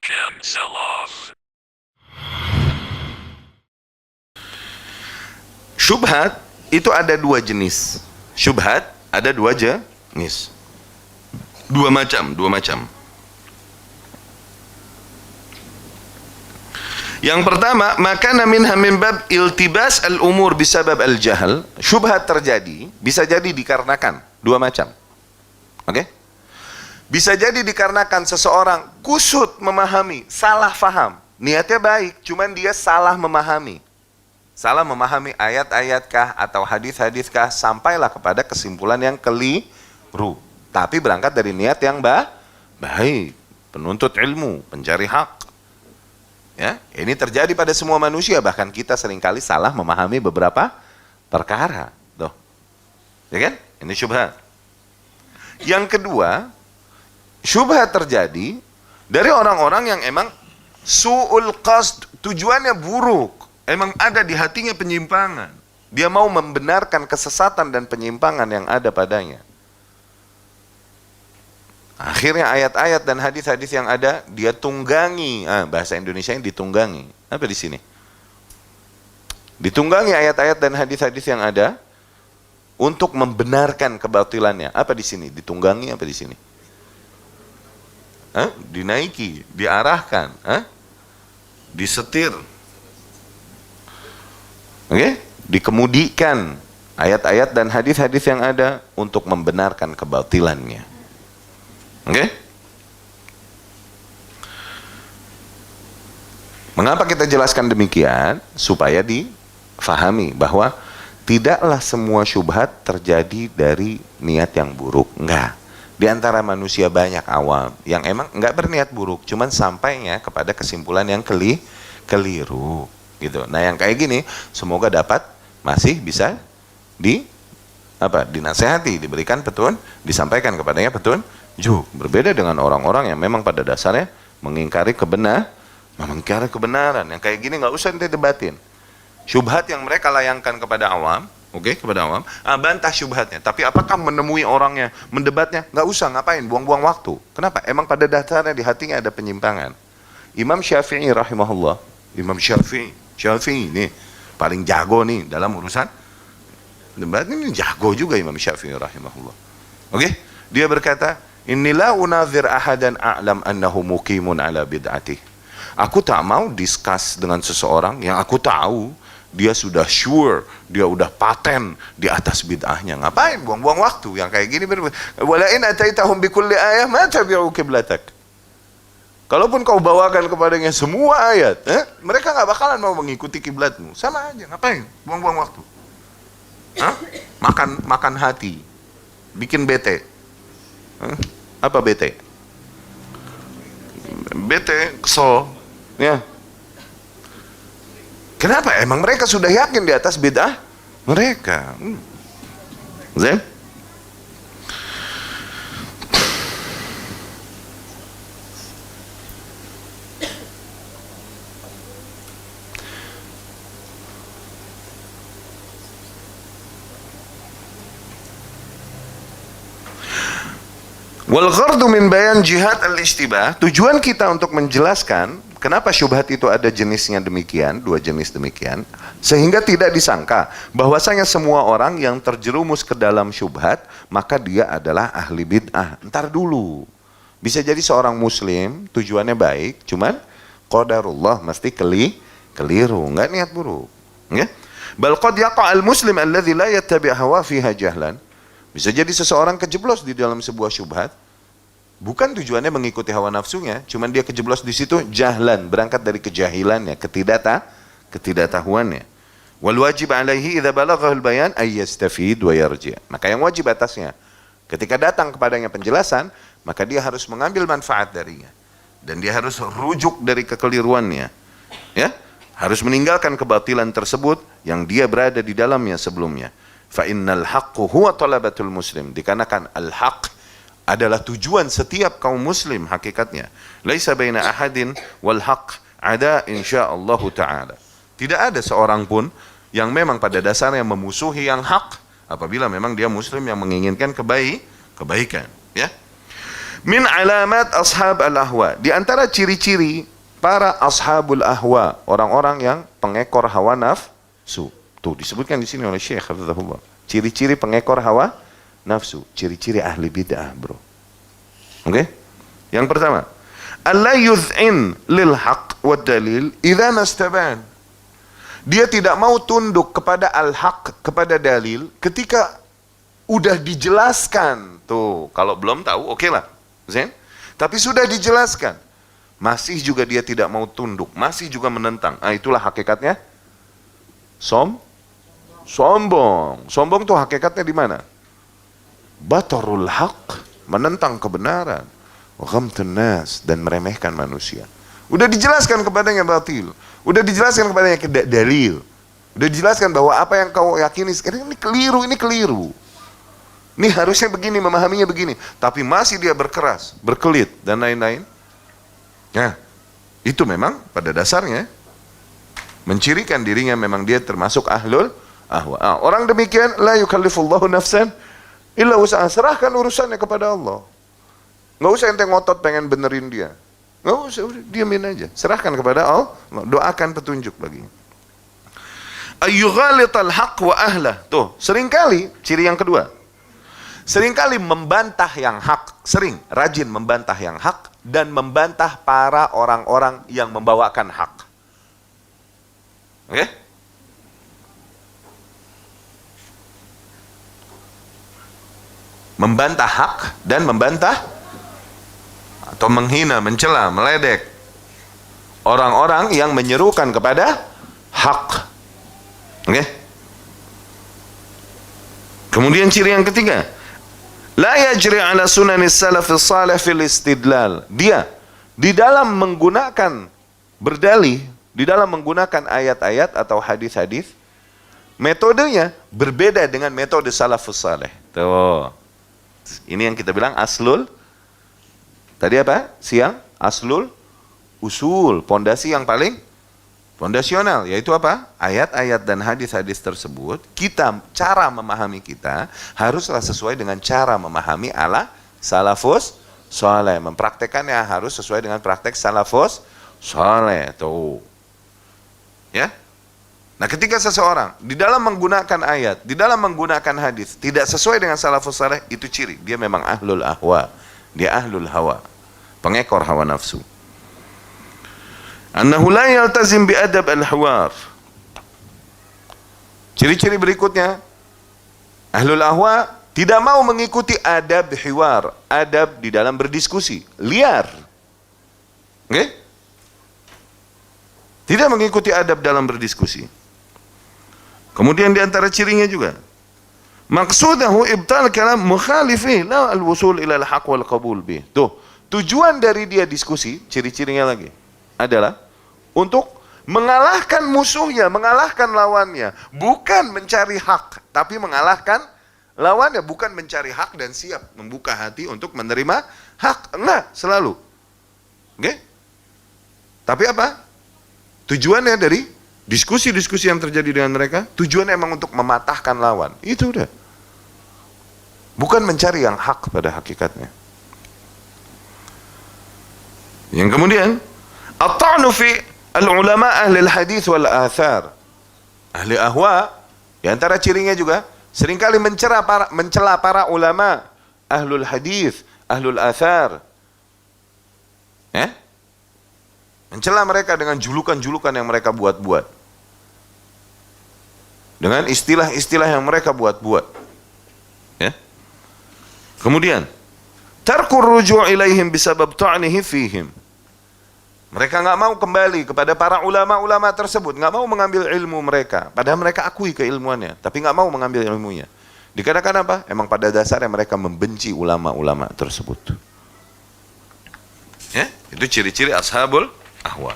Cam Sell-Off. Syubhat itu ada dua jenis. Syubhat ada dua jenis. Dua macam. Yang pertama, makana minha min bab iltibas al-umur bisabab al-jahal. Syubhat terjadi, bisa jadi dikarenakan dua macam. Oke? Bisa jadi dikarenakan seseorang kusut memahami, salah faham. Niatnya baik, cuman dia salah memahami. Salah memahami ayat-ayatkah atau hadis-hadiskah, sampailah kepada kesimpulan yang keliru. Tapi berangkat dari niat yang baik, penuntut ilmu, pencari hak. Ya, ini terjadi pada semua manusia, bahkan kita seringkali salah memahami beberapa perkara. Tuh. Ya kan? Ini syubhat. Yang kedua, syubhat terjadi dari orang-orang yang emang su'ul qasd, tujuannya buruk. Emang ada di hatinya penyimpangan. Dia mau membenarkan kesesatan dan penyimpangan yang ada padanya. Akhirnya ayat-ayat dan hadis-hadis yang ada dia tunggangi. Bahasa Indonesia ini ditunggangi. Apa di sini? Ditunggangi ayat-ayat dan hadis-hadis yang ada untuk membenarkan kebatilannya. Apa di sini? Ditunggangi apa di sini? Dinaiki, diarahkan, disetir. Oke? Dikemudikan ayat-ayat dan hadis-hadis yang ada untuk membenarkan kebatilannya. Oke? Mengapa kita jelaskan demikian? Supaya difahami bahwa tidaklah semua syubhat terjadi dari niat yang buruk. Enggak. Di antara manusia banyak awam yang emang enggak berniat buruk, cuman sampainya kepada kesimpulan yang keliru. Gitu. Nah, yang kayak gini semoga dapat masih bisa dinasehati, diberikan petunjuk, disampaikan kepadanya petunjuk. Berbeda dengan orang-orang yang memang pada dasarnya mengingkari kebenaran. Yang kayak gini nggak usah debatin. Syubhat yang mereka layangkan kepada awam, kepada awam, bantah syubhatnya. Tapi apakah menemui orangnya, mendebatnya? Nggak usah, ngapain? Buang-buang waktu. Kenapa? Emang pada dasarnya di hatinya ada penyimpangan. Imam Syafi'i rahimahullah, Imam Syafi'i ini paling jago nih dalam urusan debat ini, jago juga Imam Syafi'i rahimahullah. Dia berkata, inilah unazir ahadan a'lam annahu muqimun ala bid'atih. Aku tak mau discuss dengan seseorang yang aku tahu dia sudah sure, dia udah paten di atas bid'ahnya. Ngapain buang-buang waktu yang kayak gini? Wala in ataitahum bikulli ayah ma tabi'u qiblatak. Kalaupun kau bawakan kepadanya semua ayat, mereka nggak bakalan mau mengikuti kiblatmu. Sama aja, ngapain? Buang-buang waktu. Makan hati, bikin bete. Apa bete? Bete, kesel. Ya. Kenapa? Emang mereka sudah yakin di atas bid'ah mereka. Zem? Wal ghardu min bayan jihad al-ishtibah, tujuan kita untuk menjelaskan kenapa syubhat itu ada jenisnya demikian, dua jenis demikian, sehingga tidak disangka bahwasanya semua orang yang terjerumus ke dalam syubhat maka dia adalah ahli bid'ah. Entar dulu, bisa jadi seorang muslim tujuannya baik, cuman qadarullah mesti keliru, enggak niat buruk. Bal qad yaqa al-muslim alladhi la yattabi' hawa fiha jahlan. Bisa jadi seseorang kejeblos di dalam sebuah syubhat, bukan tujuannya mengikuti hawa nafsunya, cuman dia kejeblos di situ jahlan, berangkat dari kejahilannya, ketidaktahuannya. Wal wajib alaihi idza balaghahu al-bayan ay yastafid wa yarji'. Maka yang wajib atasnya, ketika datang kepadanya penjelasan, maka dia harus mengambil manfaat darinya, dan dia harus rujuk dari kekeliruannya. Ya, harus meninggalkan kebatilan tersebut yang dia berada di dalamnya sebelumnya. Fa innal haqqu huwa talabatul muslim, dikarenakan al-haq adalah tujuan setiap kaum muslim hakikatnya. Laisa baina ahadin wal haq ada insyaallah taala. Tidak ada seorang pun yang memang pada dasarnya memusuhi yang hak apabila memang dia muslim yang menginginkan kebaikan, ya. Min alamat ashab al-ahwa. Di antara ciri-ciri para ashabul ahwa, orang-orang yang pengekor hawa nafsu. Tuh disebutkan di sini oleh Syekh Hafizahullah. Ciri-ciri pengekor hawa nafsu, ciri-ciri ahli bid'ah, bro. Oke? Yang pertama, alla yuz'in lil haqq wad dalil idza nastaban. Dia tidak mau tunduk kepada al-haq, kepada dalil ketika udah dijelaskan. Tuh, kalau belum tahu oke lah. Zain? Tapi sudah dijelaskan, masih juga dia tidak mau tunduk, masih juga menentang. Ah, itulah hakikatnya sombong. Sombong tuh hakikatnya di mana? Batarul haq, menentang kebenaran. Wa ghamtun nas, dan meremehkan manusia. Udah dijelaskan kepadanya batil, udah dijelaskan kepadanya dalil, udah dijelaskan bahwa apa yang kau yakini sekarang ini keliru. Ini harusnya begini, memahaminya begini, tapi masih dia berkeras, berkelit dan lain-lain. Nah, itu memang pada dasarnya mencirikan dirinya memang dia termasuk ahlul ahwa. Orang demikian la yukallifullahu nafsan illa wus'aha, serahkan urusannya kepada Allah. Nggak usah ente ngotot pengen benerin dia. Nggak usah, udah diamin aja. Serahkan kepada Allah, doakan petunjuk baginya. Ayyughalital haq wa ahlah. Tuh, seringkali ciri yang kedua. Seringkali membantah yang hak, rajin membantah yang hak dan membantah para orang-orang yang membawakan hak. Oke? Membantah hak dan membantah atau menghina, mencela, meledek orang-orang yang menyerukan kepada hak. Oke? Kemudian ciri yang ketiga, la yajri ala sunanis salafis salih fil istidlal. Dia di dalam menggunakan berdalih, di dalam menggunakan ayat-ayat atau hadis-hadis, metodenya berbeda dengan metode salafus salih. Tuh. Ini yang kita bilang aslul. Tadi apa? Siang aslul usul, pondasi yang paling fondasional, yaitu apa? Ayat-ayat dan hadis-hadis tersebut, cara memahami kita haruslah sesuai dengan cara memahami ala salafus saleh. Mempraktekannya harus sesuai dengan praktek salafus saleh. Tuh. Ya? Nah, ketika seseorang di dalam menggunakan ayat, di dalam menggunakan hadis tidak sesuai dengan salafus saleh, itu ciri dia memang ahlul ahwa. Dia ahlul hawa, pengekor hawa nafsu. Annahu la yaltazim bi adab al-hiwar. Ciri-ciri berikutnya, ahlul ahwa tidak mau mengikuti adab hiwar, adab di dalam berdiskusi, liar. Oke? Tidak mengikuti adab dalam berdiskusi. Kemudian di antara cirinya juga, maqsudahu ibtal kalam mukhalifi la al-wusul ila al-haq wal qabul bih. Tuh, tujuan dari dia diskusi, ciri-cirinya lagi adalah untuk mengalahkan musuhnya, mengalahkan lawannya, bukan mencari hak, tapi mengalahkan lawannya, bukan mencari hak dan siap membuka hati untuk menerima hak. Enggak, selalu. Oke? Tapi apa? Tujuannya dari diskusi-diskusi yang terjadi dengan mereka, tujuannya emang untuk mematahkan lawan. Itu udah. Bukan mencari yang hak pada hakikatnya. Yang kemudian, at-ta'nu fi al-ulama ahli al-hadith wal athar. Ahli ahwa, di antara cirinya juga seringkali mencela para ulama, ahlul hadith, ahlul athar. Mencela mereka dengan julukan-julukan yang mereka buat-buat. Dengan istilah-istilah yang mereka buat-buat. Ya. Kemudian, tarkur ruju' ilaihim bisabab ta'nihi fihim. Mereka nggak mau kembali kepada para ulama-ulama tersebut, nggak mau mengambil ilmu mereka, padahal mereka akui keilmuannya, tapi nggak mau mengambil ilmunya. Dikarenakan apa? Emang pada dasarnya mereka membenci ulama-ulama tersebut. Ya, itu ciri-ciri ashabul ahwa.